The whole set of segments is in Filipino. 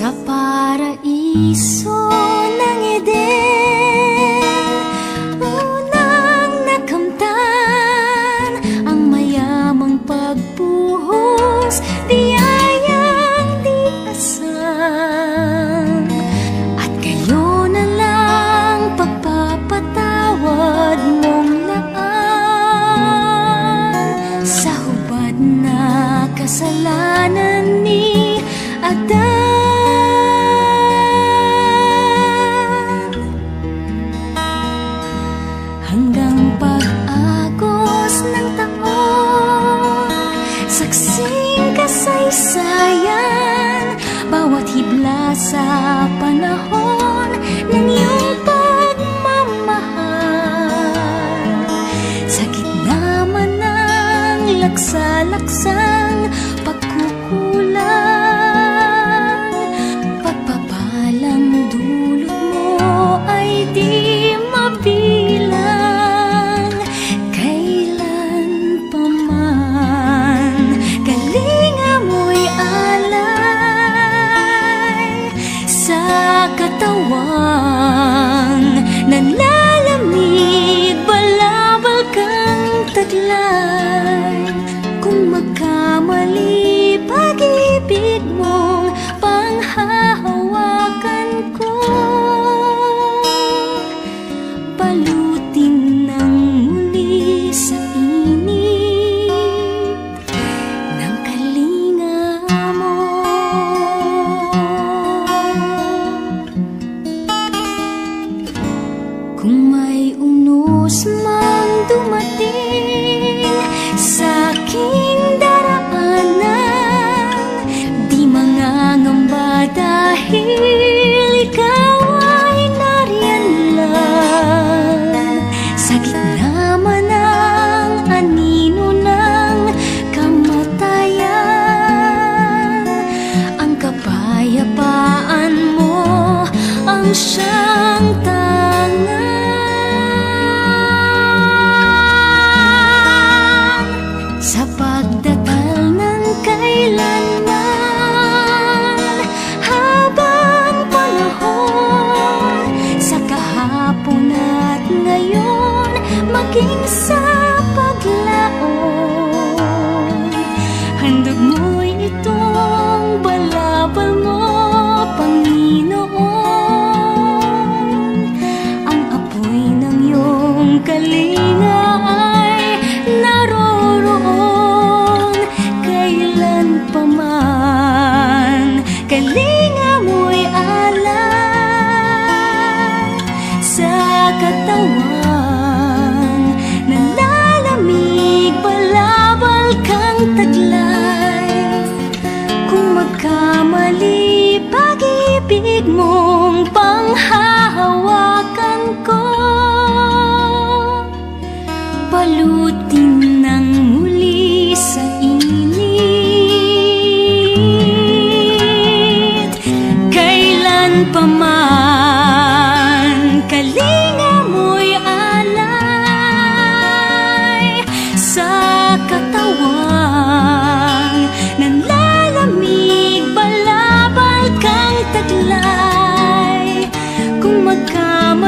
Sa paraiso ng Eden, unang nakamtan ang mayamang pagbuhos, biyayang di asang. At kayo na lang pagpapatawad mong laan sa hubad na kasalanan ni Adan. Hanggang pag-agos ng taon, saksing kasaysayan, bawat hibla sa panahon ng iyong pagmamahal. Sa gitna man ng laksa-laksang pagkukulang, pagpapalang dulot mo ay di mabilang. Kailan pa man kalinga mo'y alay sa katawang nanlalamig, balabal kang taglay. Kung magkamali pag-ibig mong panghahawakan ko, palutin ng muli sa init ng kalinga mo. Kung may unos mang dumating sa aking daraanan, di mangangamba dahil ikaw ay nariyan lang. Sa gitna man ng anino ng kamatayan, ang kapayapaan mo ang siyang tangan. Sa pagdatal ng kailanman, habang panahon, sa kahapon at ngayon, maging sa paglaon, handog mo'y itong balabal mo, Panginoon. Ang apoy ng iyong kalinga ay naroroon. Kailan pa man kalinga mo'y alay sa katawang nanlalamig, balabal kang taglay. Kung magkamali pag-ibig mong panghahawakan ko, palutin ng muli sa init. Kailan pa man kalinga mo'y alay sa katawang nanlalamig, balabal kang taglay. Kung magkamali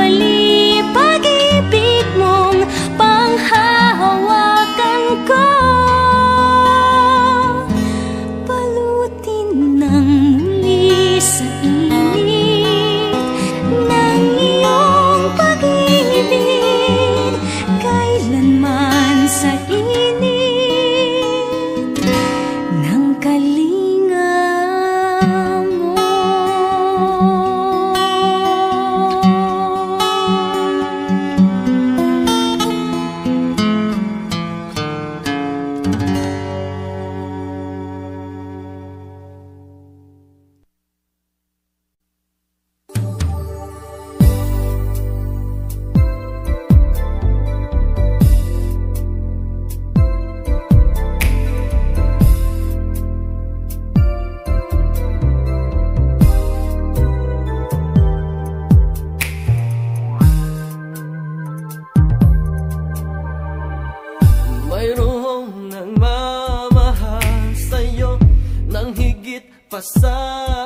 pa sa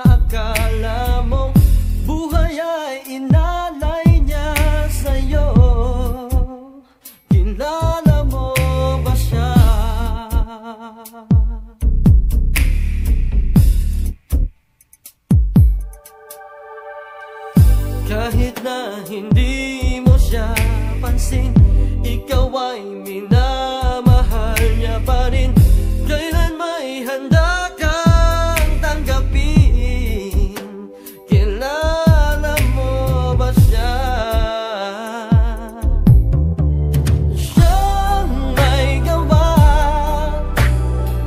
akala mo, buhay ay inalay niya sa'yo. Kilala mo ba siya? Kahit na hindi mo siya pansin, ikaw ay minamahal niya pa rin. Kailan may handa kang tanggapin? Kilala mo ba siya? Siyang may gawa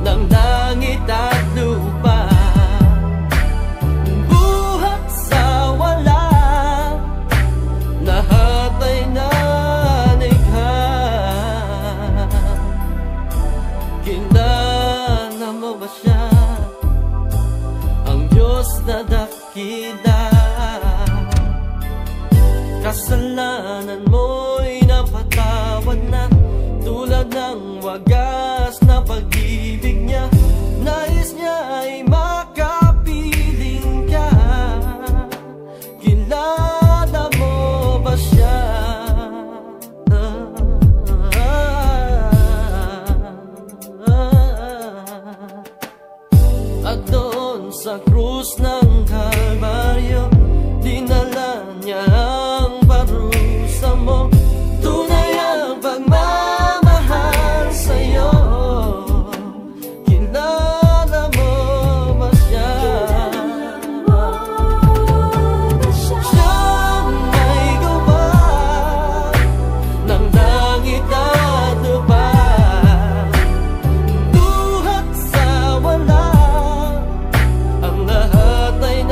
ng langit at lupa, buhat sa wala, lahat ay nalikha. Kilala mo ba siya? Ang Diyos na dakila. Kasalanan mo'y napatawad na, tulad ng wagas na pag-ibig niya. Nais niya ay makapiling ka. Kilala mo ba siya? At doon sa krus ng Kalbaryo, dinala niya ang parusa mo. Tunay ang pagmamahal sa'yo. Kilala mo ba siya? Siyang may gawa ng langit at lupa, buhat sa wala, ang lahat ay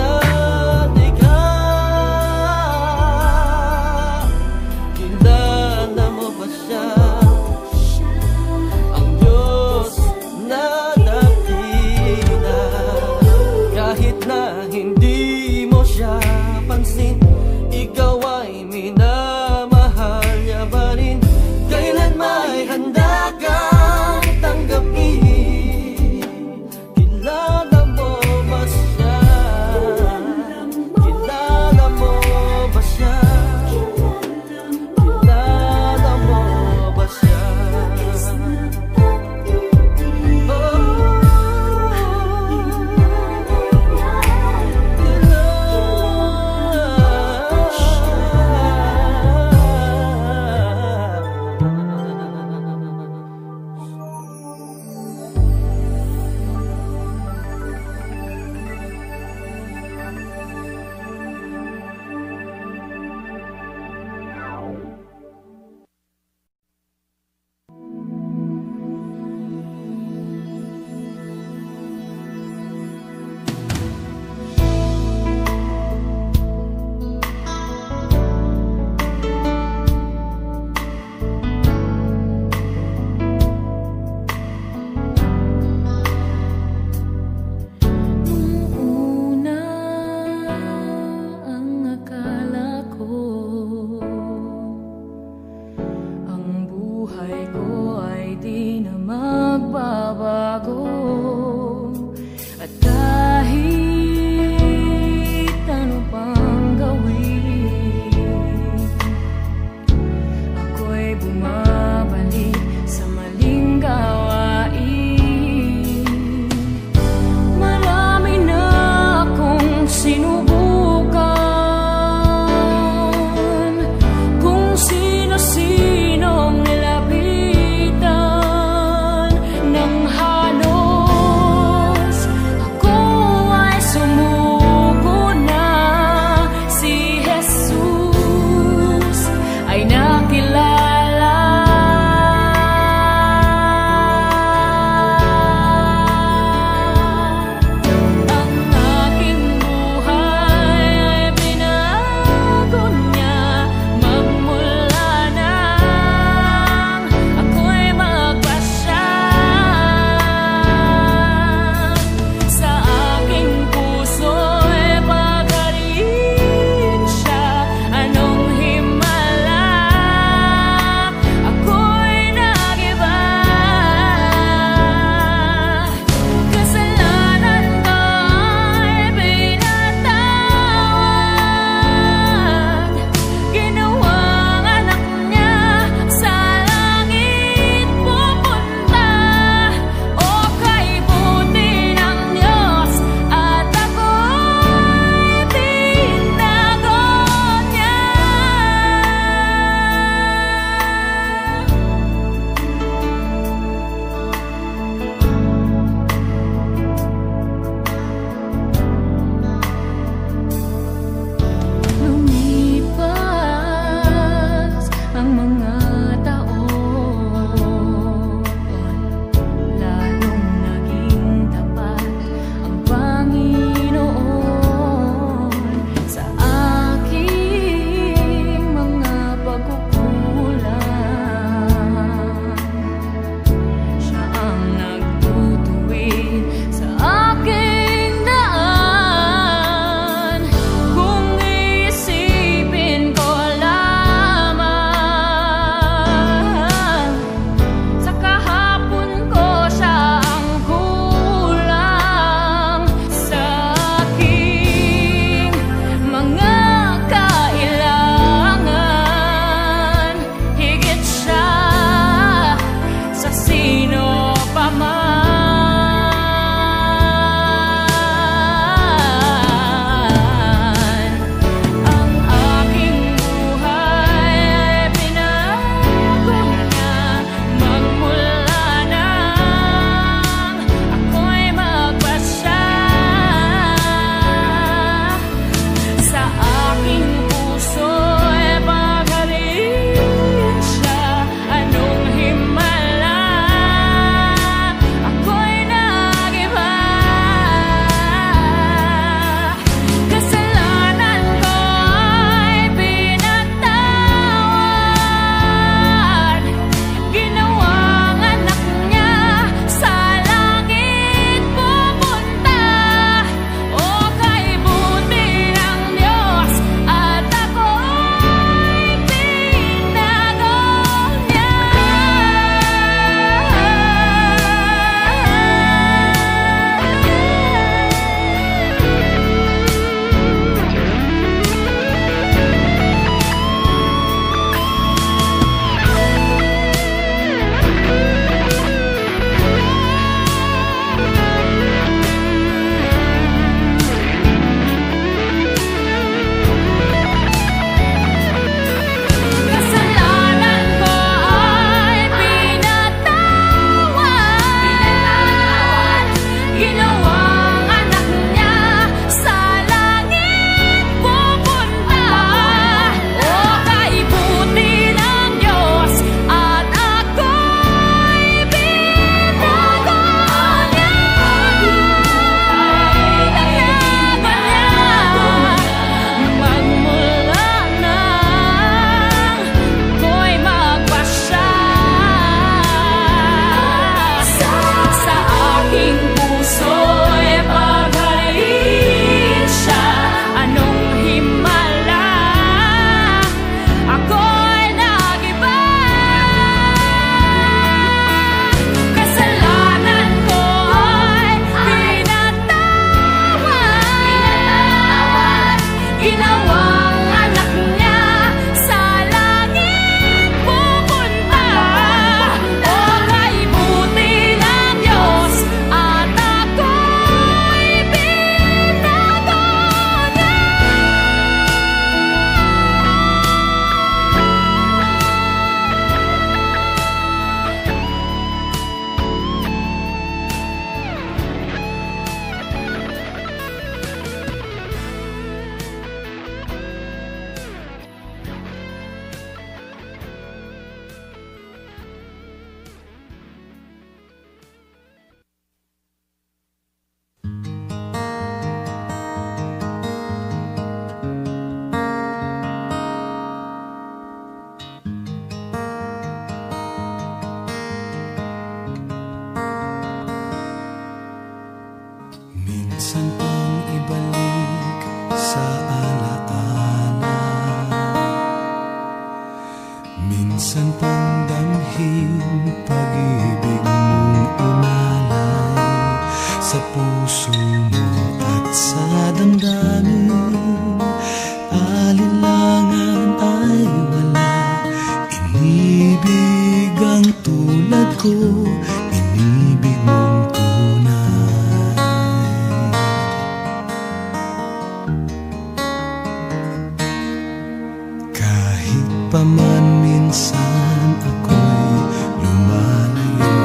Kahit pa man minsan ako'y lumalayo,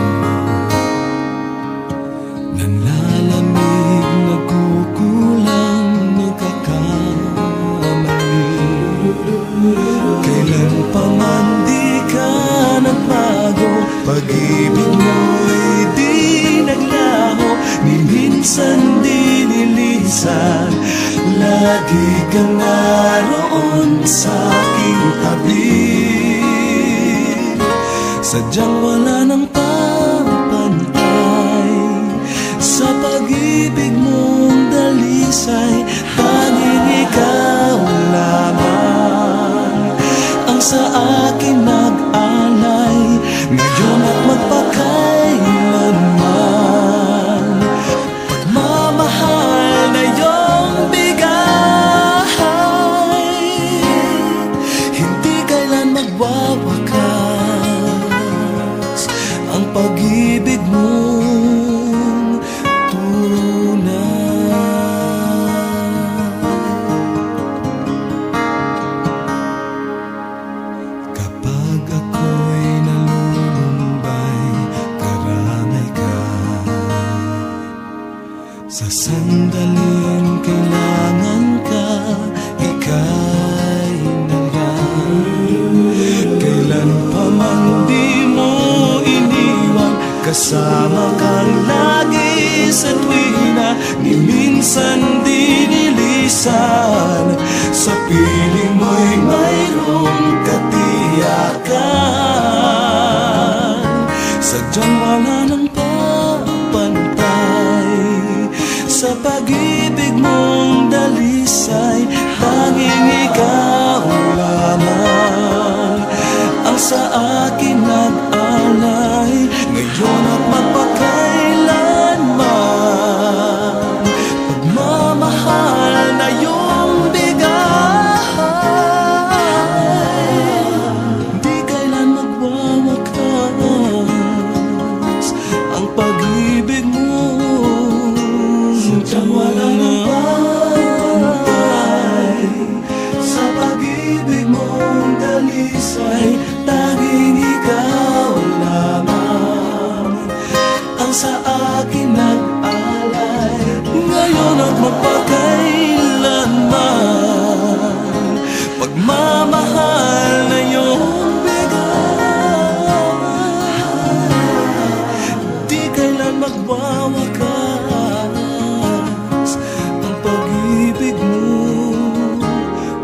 nanlalamig, nagkukulang, nagkakamali. Kailan pa man di ka nagbago, pag-ibig mo'y di naglaho, ni minsan di nilisan. Lagi kang naroon sa aking tabi, sadyang wala nang papantay sa pag-ibig mong dalisay. Tanging ikaw lamang ang sa akin nag-alay, ngayon at magpakailanman. Pagmamahal na iyong bigay, hindi kailan magwawakas ang pag-ibig mong tunay. Kapag ako'y nalulumbay, karamay ka. Sa sandaling kailangan ka, ika'y nandyan. Kailan pa man di mo iniwan, kasama kang lagi sa tuwina, ni minsan di nilisan. Sa piling mo'y mayroong katiyakan, sadyang wala nang papantay sa pag-ibig mong dalisay. Tanging ikaw lamang ang sa akin nag-alay, ngayon at magpakailanman. Pagmamahal na iyong bigay, di kailan magwawakas ang pag-ibig mo. Sadyang wala nang papantay sa pag-ibig mong dalisay. Tanging ikaw lamang ang sa akin nag-alay, ngayon at magpakailanman. Pagmamahal na iyong bigay, di kailan magwawakas ang pag-ibig mo.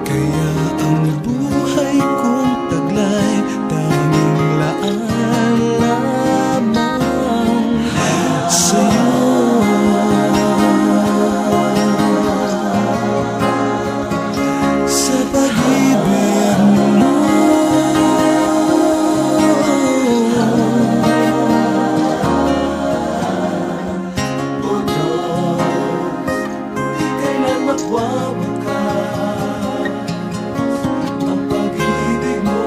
Kaya ang buhay kong taglay, tanging laan lamang sa'yo. Sa pag-ibig mo, o Diyos, di kailan magwawakas ang pag-ibig mo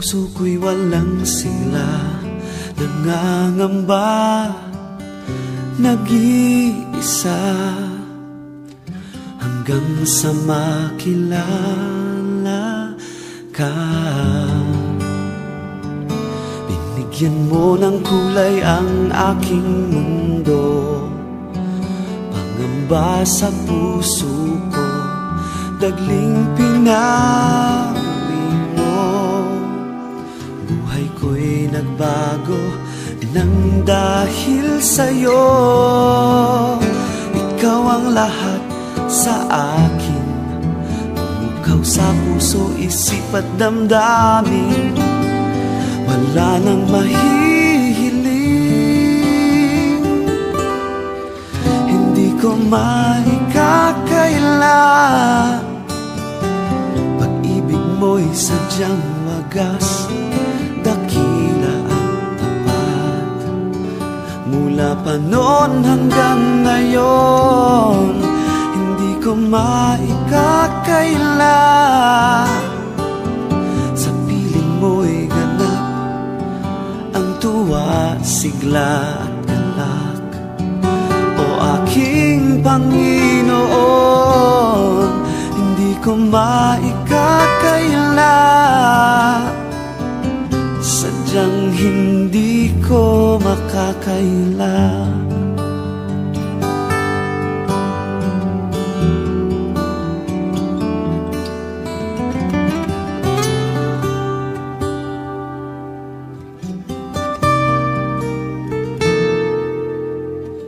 puso ko'y walang sigla, nangangamba nag-iisa hanggang sa makilala ka. Binigyan mo ng kulay ang aking mundo, pangamba sa puso ko, dagling pinawi mo. Buhay ko'y nagbago nang dahil sa'yo. Ikaw ang lahat sa akin, pumukaw sa puso, isip at damdamin. Wala nang mahihiling, hindi ko maikakaila. Pag-ibig mo'y sadyang wagas, dakila at tapat. Mula pa noon hanggang ngayon, hindi ko maikakaila. Sa piling mo'y ganap ang tuwa, sigla at galak. O aking Panginoon, hindi ko maikakaila. Sadyang hindi ko makakaila.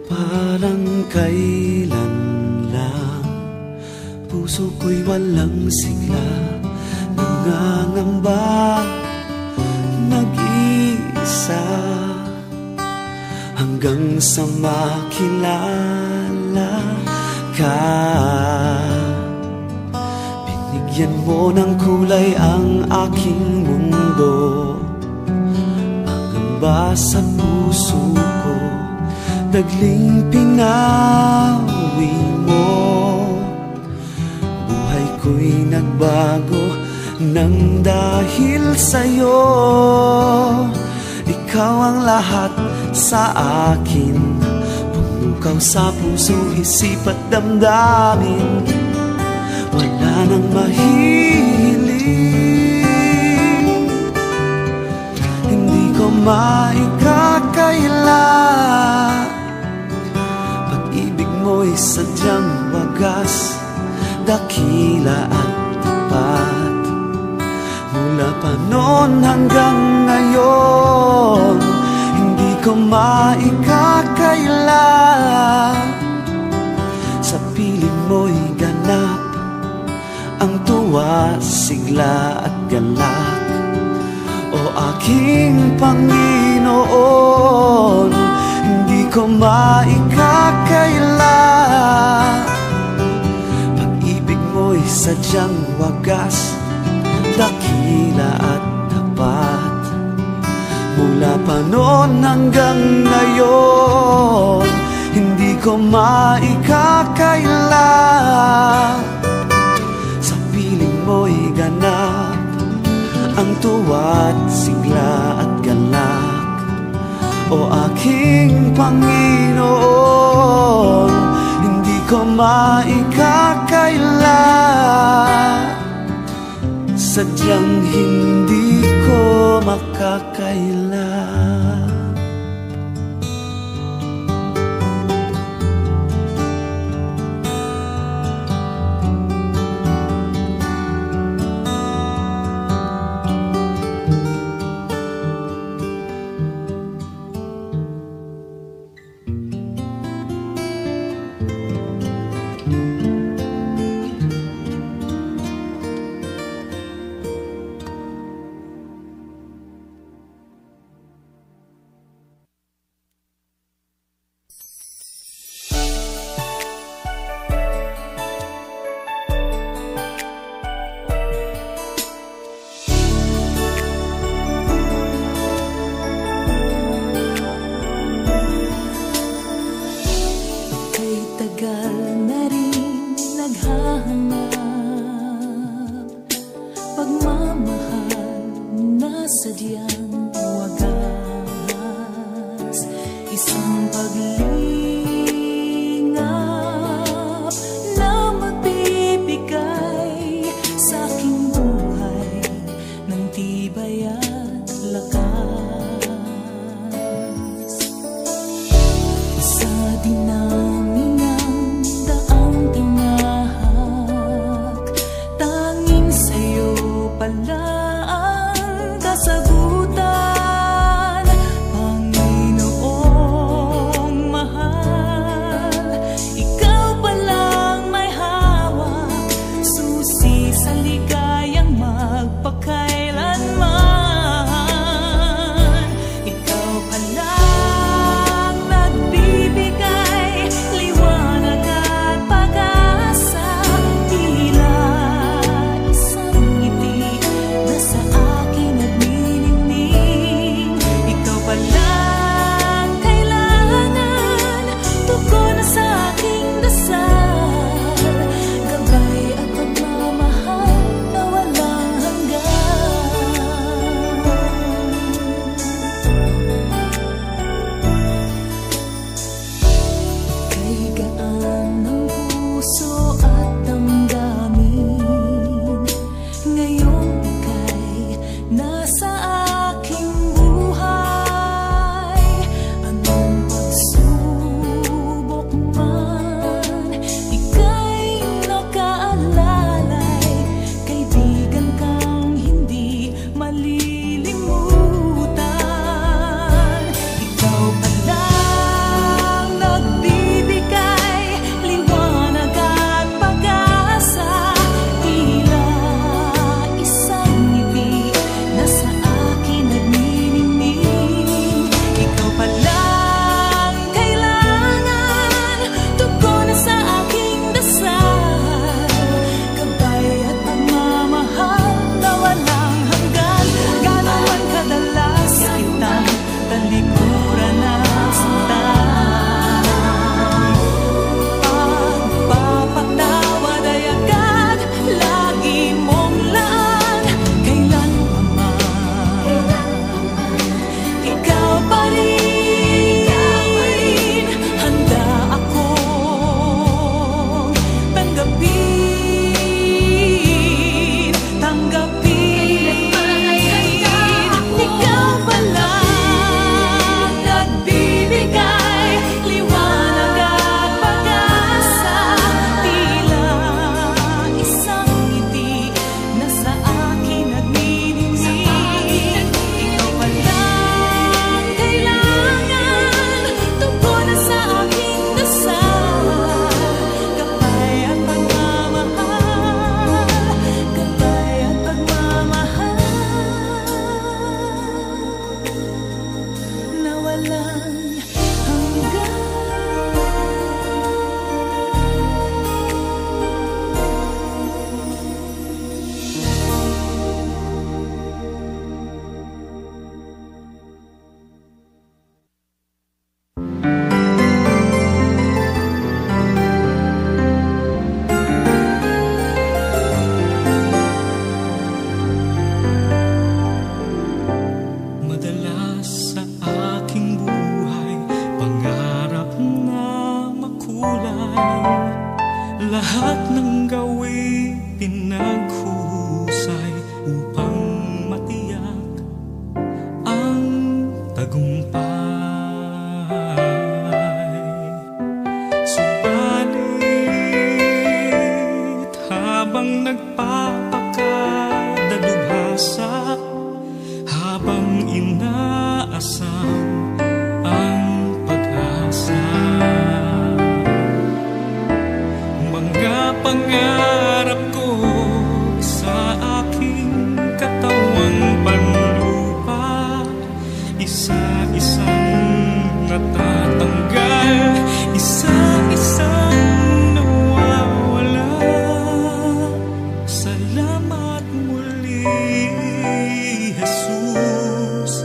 Parang kailan lang puso ko'y walang sigla, nangangamba, nag-iisa hanggang sa makilala ka. Binigyan mo ng kulay ang aking mundo, pangamba sa puso ko, dagling pinawi mo. Buhay ko'y nagbago nang dahil sa'yo. Ikaw ang lahat sa akin, pumukaw sa puso, isip at damdamin. Wala nang mahihiling, hindi ko maikakaila. Pag-ibig mo'y sadyang wagas, dakila at tapat. Mula pa noon hanggang ngayon, hindi ko maikakaila. Sa piling mo'y ganap ang tuwa, sigla at galak. O aking Panginoon, hindi ko maikakaila. Pag-ibig mo'y sadyang wagas, dakila at tapat. Mula pa noon hanggang ngayon, hindi ko maikakaila. Sa piling mo'y ganap ang tuwa't sigla at galak. O aking Panginoon, hindi ko maikakaila. Sadyang hindi ko makakaila. sadyang wagas, isang pag-ibig lahat ng gawin pinaghuhusay upang matiyak ang tagumpay. Subalit habang nagpapakadalubhasa, habang inaasam ang pag-asa, mga pangarap ko sa aking katawang panlupa, isa-isang natatanggal, isa-isang nawawala. Salamat muli, Jesus,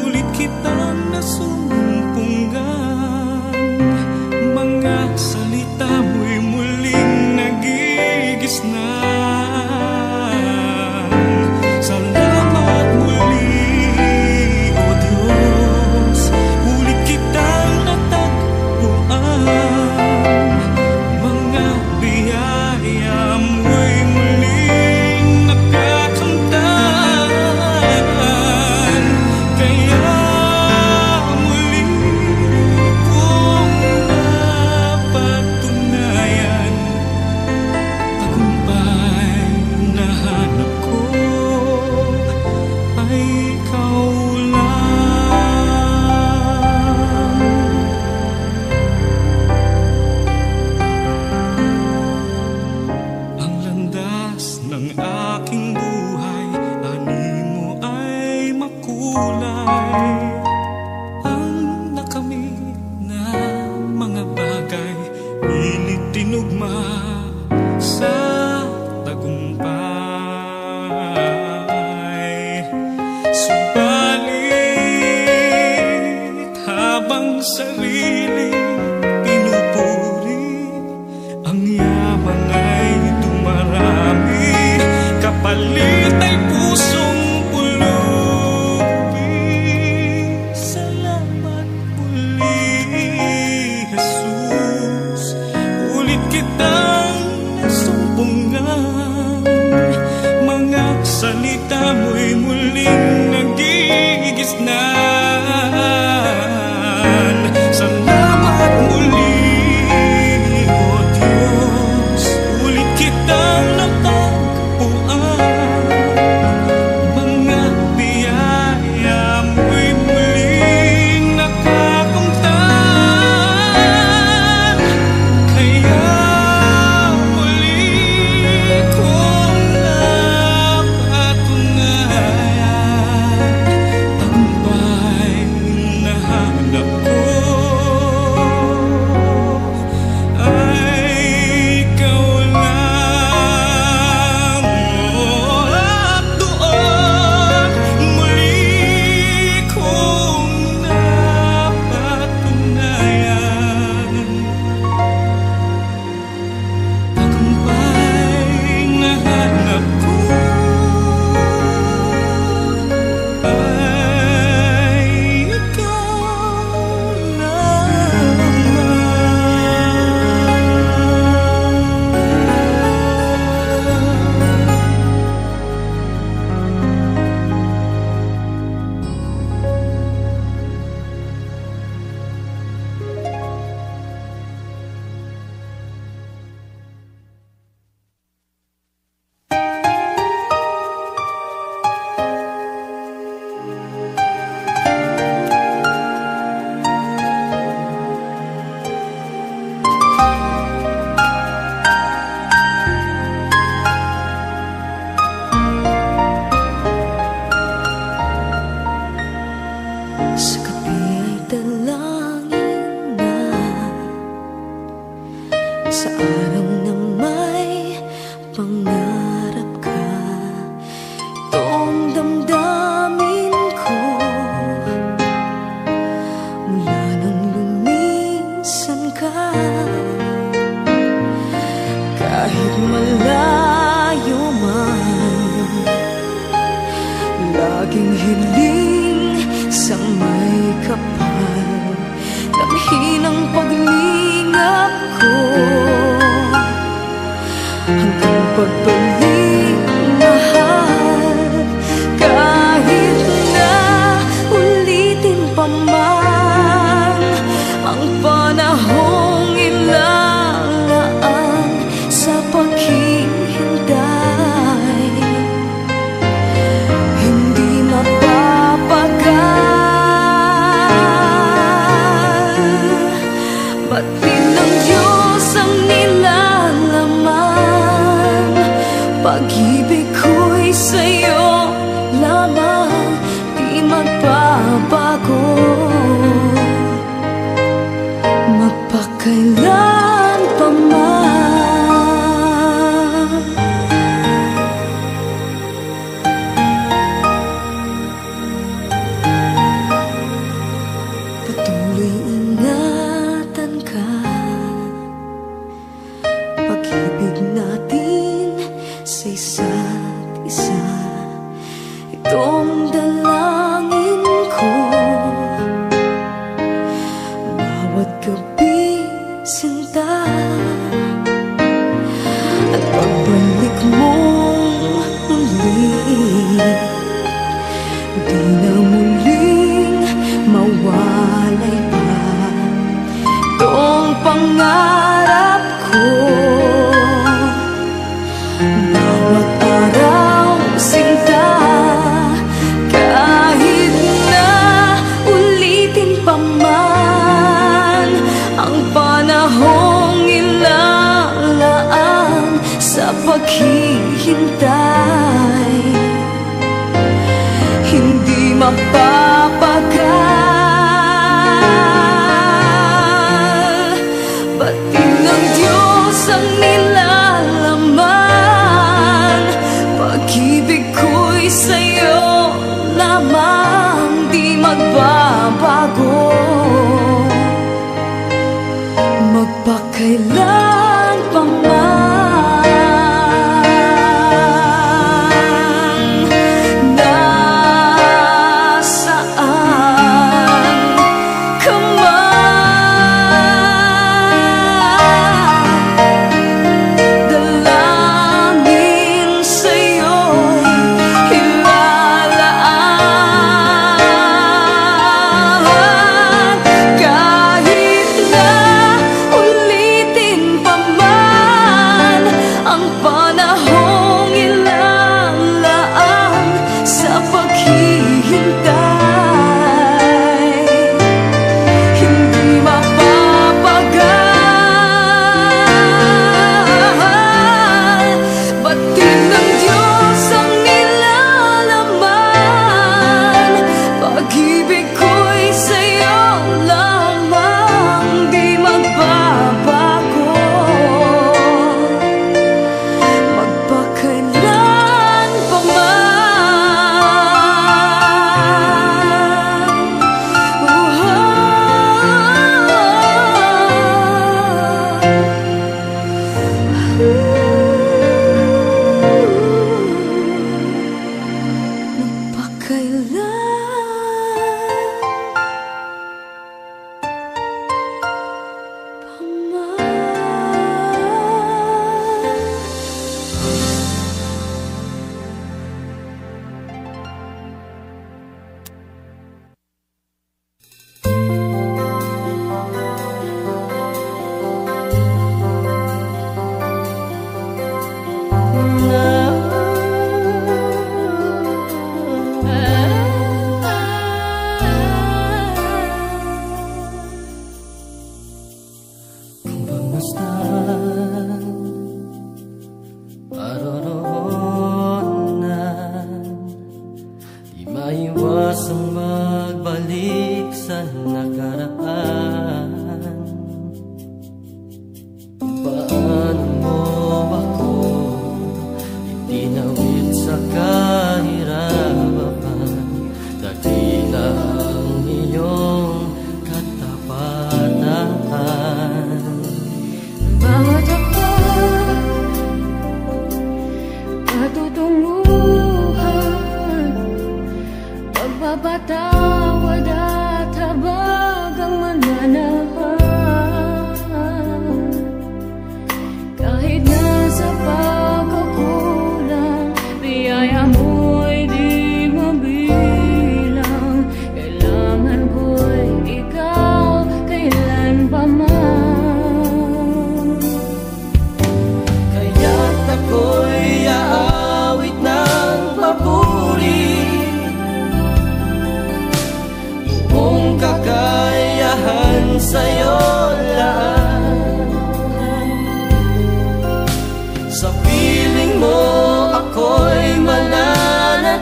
ulit kitang nasumpungan. Mga salita mo'y muling nagigisnan. Salamat muli, O Diyos, ulit kitang natagpuan. Mga biyaya mo'y muling nakakamtan. Kaya muli kong napatunayan, tagumpay na hanap ko ay ikaw lang. Ang landas ng aking buhay, animo ay makulay. Ang nakamit na mga bagay, pilit tinugma sa tagumpay. Subalit habang sariling pinupuri, ang yaman ay dumarami, kapalit ay pusong pulubi. Salamat muli, Jesus, ulit kitang nasumpungan. Mga salita mo'y muling nagigisnan. Salamat muli, O Diyos, ulit kitang natagpuan. Mga biyaya mo'y muling nakakamtan. Kaya muli kong napatunayan, tagumpay na hanap ko ay ikaw lang. At doon muli kong napatunayan, tagumpay na hanap ko ay ikaw sa gabi ay dalangin na, sa araw na may pangarap ka. Itong damdamin ko mula nang lumisan ka. Kahit malayo man, laging hiling sa may kapal, damhin ang paglingap ko. pagbalik mahal. Kahit na ulitin pa man ang panahong ilalaan sa paghihintay, hindi mapapagal. Batin ng Diyos ang nilalaman, pag-ibig ko'y sa'yo lamang, di magbabago magpakailan pa man. Patuloy ingatan ka, pag-ibig natin sa isa't isa, itong dalangin ko. Bawat gabi, sinta, at pagbalik mong muli, di na muling mawalay pa itong pangarap ko. Bawat araw, sinta, kahit na ulitin pa man ang panahong ilalaan sa paghihintay, hindi mapapagal. Batin ng Diyos ang nilalaman, pag-ibig ko'y sa'yo lamang, di magbabago magpakailan pa man. Nasaan ka man, dalangin sa'yo'y ilalaan. Kahit na ulitin pa man ang panahong ilalaan sa paghihintay, hindi mapapagal. Batin ng Diyos ang nilalaman, pag-ibig ko'y sa'yo lamang, di magbabago magpakailan pa man. Kung pagmasdan, paroroonan, di maiwasang magbalik sa nakaraan. Paano mo ako itinawid sa kahirapan, dakila ang iyong katapatan. Bawat ako patutunguhan, pagpapatawad at habag ang mananahan. Kahit nasa pagkukulang,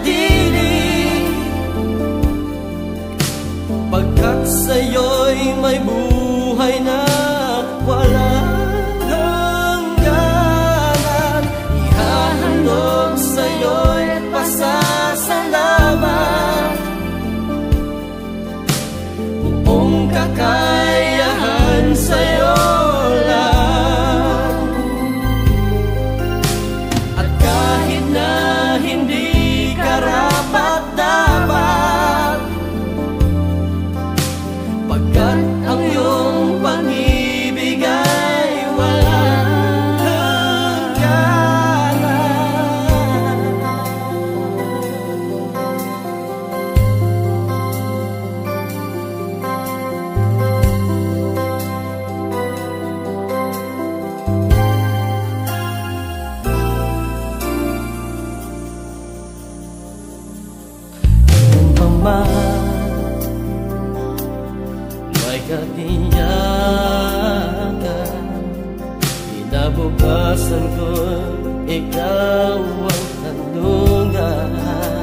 manatili, pagkat sa'yo'y may buhay na walang hangganan. Ihahandog sa'yo'y pasasalamat, buong kakayahan sa'yo lang. At kahit na hindi karapat-dapat, pagkat ang iyong pag-ibig ay walang hangganan. Kung paman may kagiyakan, kinabukasan ko ikaw ang tanungan.